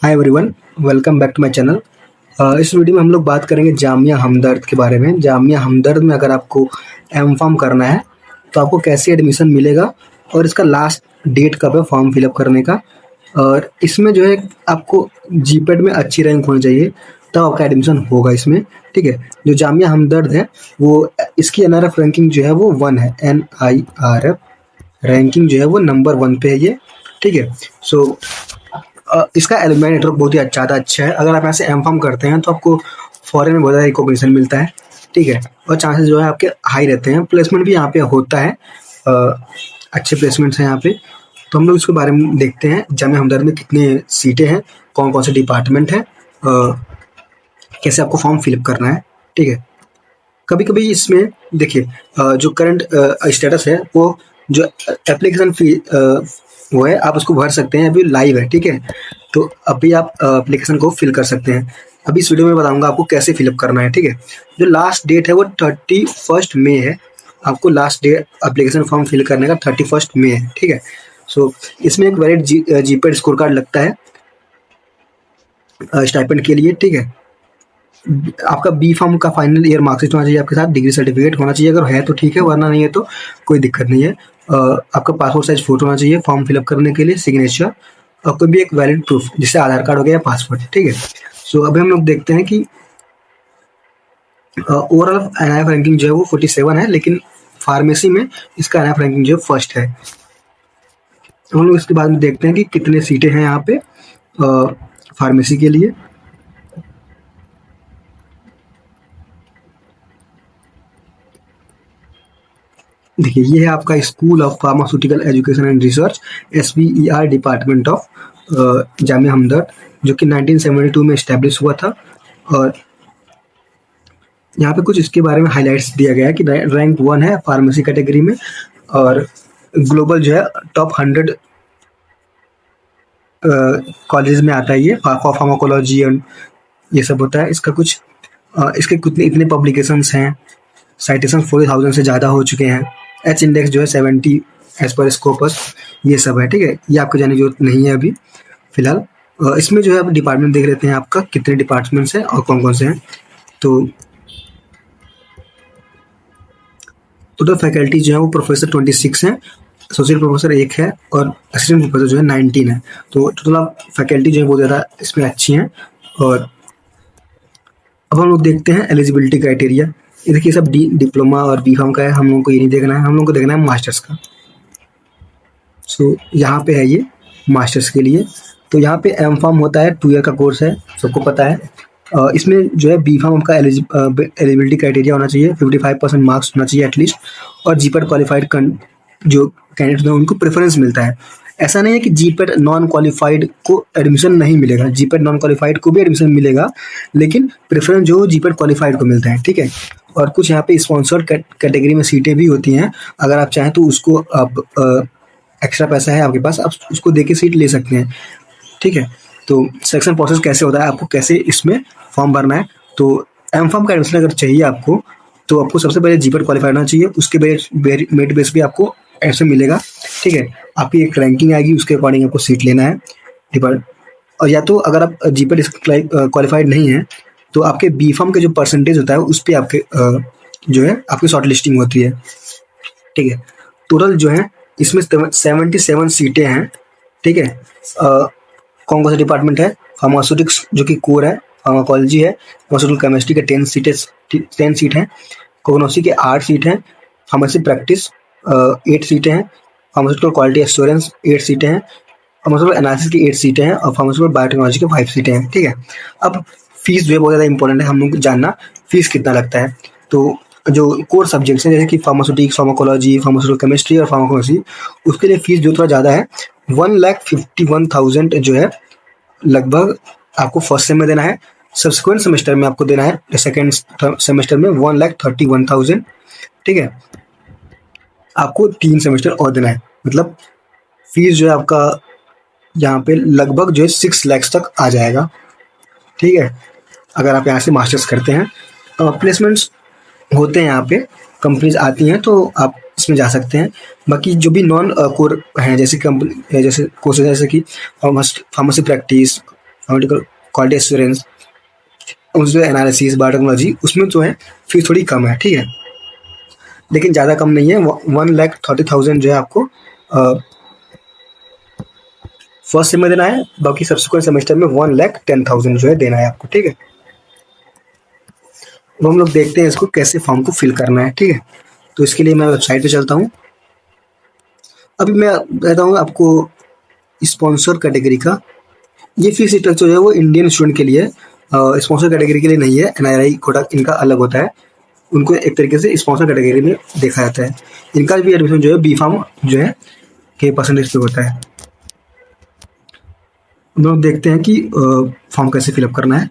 Hi everyone, welcome back to my channel. इस video में हम लोग बात करेंगे जामिया हमदर्द के बारे में। जामिया हमदर्द में अगर आपको एम फार्म करना है तो आपको कैसे एडमिशन मिलेगा और इसका लास्ट डेट कब है फॉर्म फिलअप करने का। और इसमें जो है आपको जीपेट में अच्छी रैंक होनी चाहिए तब आपका एडमिशन होगा इसमें। ठीक है, जो जामिया हमदर्द है वो इसकी एनआरएफ रैंकिंग जो है वो 1 है। NIRF रैंकिंग जो है वो नंबर 1 पे है ये। ठीक है, सो इसका एलुमनाई नेटवर्क बहुत ही ज़्यादा अच्छा है। अगर आप यहाँ से एम फार्म करते हैं तो आपको फॉरेन में बहुत ज़्यादा रिकॉग्निशन मिलता है। ठीक है, और चांसेस जो है आपके हाई रहते हैं। प्लेसमेंट भी यहाँ पे होता है, अच्छे प्लेसमेंट्स हैं यहाँ पे। तो हम लोग इसके बारे में देखते हैं जामिया हमदर्द में कितने सीटें हैं, कौन कौन से डिपार्टमेंट हैं, कैसे आपको फॉर्म फिलअप करना है। ठीक है, कभी कभी इसमें देखिए जो करंट स्टेटस है वो जो एप्लीकेशन फी वो है आप उसको भर सकते हैं, अभी लाइव है। ठीक है, तो अभी आप एप्लीकेशन को फिल कर सकते हैं। अभी इस वीडियो में बताऊंगा आपको कैसे फिलअप करना है। ठीक है, जो लास्ट डेट है वो 31 मई है। आपको last date application form fill करने का 31 मई है। ठीक है, सो इसमें एक वैलिड जीपेड स्कोर कार्ड लगता है स्टाइपेंड के लिए। ठीक है, आपका बी फार्म का फाइनल ईयर मार्कशीट होना चाहिए आपके साथ, डिग्री सर्टिफिकेट होना चाहिए। अगर है तो ठीक है, वरना नहीं है तो कोई दिक्कत नहीं है। आपका पासपोर्ट साइज फोटो होना चाहिए फॉर्म फिलअप करने के लिए, सिग्नेचर और कोई भी एक वैलिड प्रूफ, जिससे आधार कार्ड हो गया या पासपोर्ट। ठीक है, सो अभी हम लोग देखते हैं कि ओवरऑल एनआईएफ रैंकिंग जो है वो 47 है, लेकिन फार्मेसी में इसका एनआईएफ रैंकिंग जो है फर्स्ट है। हम लोग इसके बाद में देखते हैं कि कितने सीटें हैं यहाँ पे फार्मेसी के लिए। देखिए, ये है आपका school of pharmaceutical education and research, SPER department of Jamia Hamdard, जो कि 1972 में इस्टेब्लिश हुआ था। और यहाँ पे कुछ इसके बारे में हाइलाइट्स दिया गया है कि रैंक 1 है फार्मेसी कैटेगरी में, और ग्लोबल जो है टॉप 100 कॉलेज में आता है ये फार्माकोलॉजी एंड ये सब होता है। इसका कुछ इसके कितने इतने पब्लिकेशंस हैं, साइटेशन 40,000 से ज़्यादा हो चुके हैं। एच इंडेक्स जो है 70 एज पर स्कोपस, ये सब है। ठीक है, ये आपको जाने की जरूरत नहीं है अभी फिलहाल। इसमें जो है आप डिपार्टमेंट देख लेते हैं आपका कितने डिपार्टमेंट्स हैं और कौन कौन से हैं। तो टोटल फैकल्टी जो है वो प्रोफेसर 26 हैं, एसोसिएट प्रोफेसर 1 है और असिस्टेंट प्रोफेसर जो है 19 है। तो टोटल आप फैकल्टी जो है बहुत ज़्यादा इसमें अच्छी हैं। और अब हम लोग देखते हैं एलिजिबिलिटी क्राइटेरिया। ये देखिए सब डिप्लोमा और बी फार्म का है, हम लोगों को ये नहीं देखना है, हम लोगों को देखना है मास्टर्स का। सो यहाँ पे है ये मास्टर्स के लिए। तो यहाँ पे एम फार्म होता है, 2 ईयर का कोर्स है, सबको पता है। इसमें जो है बी फार्म का एलिजिबिलिटी क्राइटेरिया होना चाहिए, 55% मार्क्स होना चाहिए एटलीस्ट, और जीपेट क्वालिफाइड जो कैंडिडेट हैं उनको प्रेफरेंस मिलता है। ऐसा नहीं है कि जीपेट नॉन क्वालिफाइड को एडमिशन नहीं मिलेगा, जीपेट नॉन क्वालिफाइड को भी एडमिशन मिलेगा, लेकिन प्रेफरेंस जो जीपेट क्वालिफाइड को मिलता है। ठीक है, और कुछ यहाँ पे स्पॉन्सर्ड कैटेगरी में सीटें भी होती हैं। अगर आप चाहें तो उसको आप एक्स्ट्रा पैसा है आपके पास, आप उसको दे के सीट ले सकते हैं। ठीक है, तो सिलेक्शन प्रोसेस कैसे होता है, आपको कैसे इसमें फॉर्म भरना है। तो एम फॉर्म का एडमिशन अगर चाहिए आपको, तो आपको सबसे पहले जीपेट क्वालिफाइड होना चाहिए, उसके मेरिट बेस पे आपको ऐसे मिलेगा। ठीक है, आपकी एक रैंकिंग आएगी, उसके अकॉर्डिंग आपको सीट लेना है डिपार्ट। और या तो अगर आप जीपेट क्वालिफाइड नहीं है तो आपके बी फार्म के जो परसेंटेज होता है उस पर आपके जो है आपकी शॉर्ट लिस्टिंग होती है। ठीक है, टोटल जो है इसमें 77 सीटें हैं। ठीक है, कौन कौन से डिपार्टमेंट है, फार्मास्यूटिक्स जो कि कोर है, फार्माकोलॉजी है, फार्मास्यूटिकल केमिस्ट्री के 10 सीट हैं, कोग्नोसी के 8 सीट हैं, फार्मेसी प्रैक्टिस 8 सीटें हैं, फार्मास्यूटिकल क्वालिटी एश्योरेंस 8 सीटें हैं, फार्मास्यूटिकल एनालिसिस की 8 सीटें हैं, और फार्मास्यूटिकल बायोटेक्नोलॉजी के 5 सीटें हैं। ठीक है, अब फीस जो है बहुत ज़्यादा इंपॉर्टेंट है, हम लोग को जानना फीस कितना लगता है। तो जो कोर सब्जेक्ट्स हैं जैसे कि फार्मास्यूटिक्स, फार्माकोलॉजी, फार्मास्यूटिकल केमिस्ट्री और फार्माकोलॉजी, उसके लिए फीस जो थोड़ा ज़्यादा है, 1,51,000 जो है लगभग आपको फर्स्ट सेम में देना है। सब्सिक्वेंट सेमेस्टर में आपको देना है सेकेंड सेमेस्टर में 1,31,000। ठीक है, आपको 3 सेमेस्टर और देना है, मतलब फीस जो है आपका यहाँ पे लगभग जो है 6 लाख तक आ जाएगा। ठीक है, अगर आप यहाँ से मास्टर्स करते हैं। प्लेसमेंट्स होते हैं यहाँ पे, कंपनीज आती हैं तो आप इसमें जा सकते हैं। बाकी जो भी नॉन कोर हैं जैसे कंपनी जैसे कोर्सेज जैसे कि pharmacy practice, pharmaceutical quality assurance, उस जो एनालिसिस, बायोटेक्नोलॉजी, उसमें जो है फीस थोड़ी कम है, ठीक है, लेकिन ज़्यादा कम नहीं है। 1,30,000 जो है आपको फर्स्ट सेम में देना है, बाकी सब्सिक्वेंट सेमेस्टर में 1,10,000 जो है देना है आपको, ठीक है। अब हम लोग देखते हैं इसको कैसे फॉर्म को फिल करना है, ठीक है। तो इसके लिए मैं वेबसाइट पे चलता हूँ। अभी मैं कहता हूँ आपको स्पॉन्सर कैटेगरी का, ये फीस स्ट्रक्चर जो है वो इंडियन स्टूडेंट के लिए, स्पॉन्सर कैटेगरी के लिए नहीं है। NRI कोटा इनका अलग होता है, उनको एक तरीके से स्पॉन्सर कैटेगरी में देखा जाता है। इनका भी एडमिशन जो है बी फार्म जो है के परसेंटेज पे होता है। हम लोग देखते हैं कि फॉर्म कैसे फिलअप करना है।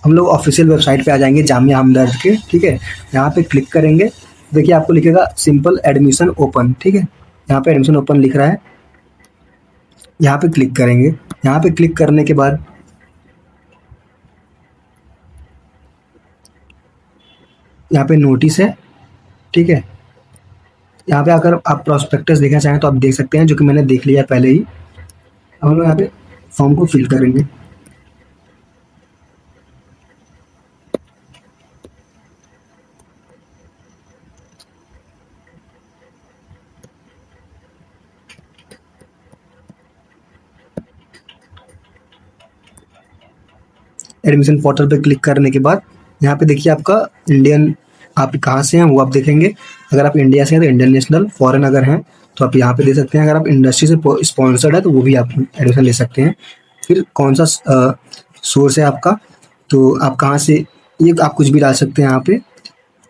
हम लोग ऑफिशियल वेबसाइट पे आ जाएंगे जामिया हमदर्द के, ठीक है। यहाँ पे क्लिक करेंगे, देखिए आपको लिखेगा सिंपल एडमिशन ओपन, ठीक है। यहाँ पे एडमिशन ओपन लिख रहा है, यहाँ पे क्लिक करेंगे। यहाँ पे क्लिक करने के बाद यहाँ पे नोटिस है, ठीक है। यहाँ पे अगर आप प्रोस्पेक्टस देखना चाहें तो आप देख सकते हैं, जो कि मैंने देख लिया पहले ही। अब हम लोग यहाँ पे फॉर्म को फिल करेंगे। एडमिशन पोर्टल पे क्लिक करने के बाद यहाँ पे देखिए आपका इंडियन, आप कहाँ से हैं वो आप देखेंगे। अगर आप इंडिया से हैं तो इंडियन नेशनल, फॉरेन अगर हैं तो आप यहाँ पे दे सकते हैं। अगर आप इंडस्ट्री से स्पॉन्सर्ड है तो वो भी आप एडमिशन ले सकते हैं। फिर कौन सा सोर्स है आपका, तो आप कहाँ से, ये आप कुछ भी डाल सकते हैं यहाँ पे।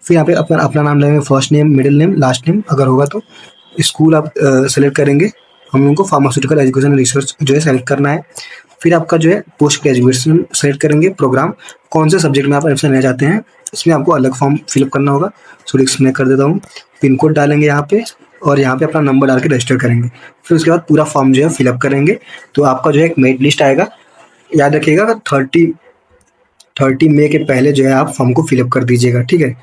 फिर यहाँ पे अपना अपना नाम लेंगे, first name, middle name, last name अगर होगा तो। स्कूल आप सेलेक्ट करेंगे। हम लोगों को फार्मास्यूटिकल एजुकेशन रिसर्च जो है सेलेक्ट करना है। फिर आपका जो है पोस्ट ग्रेजुएशन सेलेक्ट करेंगे, प्रोग्राम, कौन से सब्जेक्ट में आप एडमिशन लेना चाहते हैं, इसमें आपको अलग फॉर्म फिलअप करना होगा। सॉरी मैं कर देता हूँ। पिन कोड डालेंगे यहाँ पे, और यहाँ पे अपना नंबर डाल के रजिस्टर करेंगे। फिर उसके बाद पूरा फॉर्म जो है फिलअप करेंगे, तो आपका जो है एक मेरिट लिस्ट आएगा। याद रखिएगा 30 मई के पहले जो है आप फॉर्म को फिलअप कर दीजिएगा, ठीक है।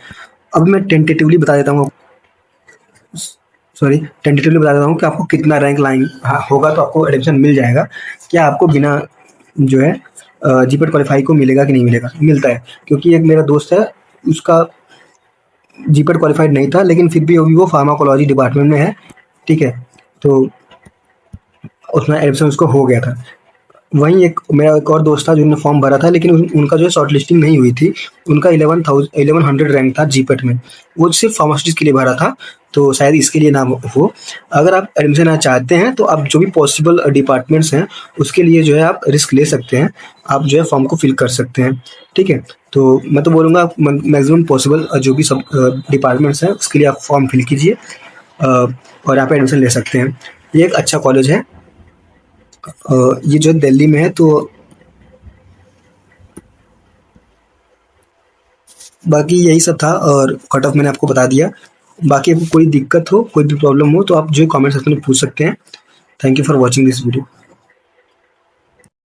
अब मैं टेंटेटिवली बता देता हूँ, कि आपको कितना रैंक लाइन होगा तो आपको एडमिशन मिल जाएगा। क्या आपको बिना जो है जीपेट क्वालिफाई को मिलेगा कि नहीं मिलेगा? मिलता है, क्योंकि एक मेरा दोस्त है, उसका जीपेट क्वालिफाइड नहीं था, लेकिन फिर भी अभी वो फार्माकोलॉजी डिपार्टमेंट में है, ठीक है। तो उसमें एडमिशन उसको हो गया था। वहीं एक मेरा एक और दोस्त था जिन्होंने फॉर्म भरा था, लेकिन उनका जो है शॉर्ट लिस्टिंग नहीं हुई थी। उनका 1100 रैंक था जीपेट में, वो सिर्फ फार्मासिस्ट के लिए भरा था, तो शायद इसके लिए ना हो। अगर आप एडमिशन लेना चाहते हैं तो आप जो भी पॉसिबल डिपार्टमेंट्स हैं उसके लिए जो है आप रिस्क ले सकते हैं, आप जो है फॉर्म को फिल कर सकते हैं, ठीक है। तो मैं तो बोलूँगा मैक्सिमम पॉसिबल जो भी सब डिपार्टमेंट्स हैं उसके लिए आप फॉर्म फिल कीजिए, और यहाँ पे एडमिशन ले सकते हैं। ये एक अच्छा कॉलेज है, ये जो दिल्ली में है। तो बाकी यही सब था, और कट ऑफ मैंने आपको बता दिया। बाकी आपको कोई दिक्कत हो, कोई भी प्रॉब्लम हो तो आप जो कमेंट सेक्शन में पूछ सकते हैं। Thank you for watching this video.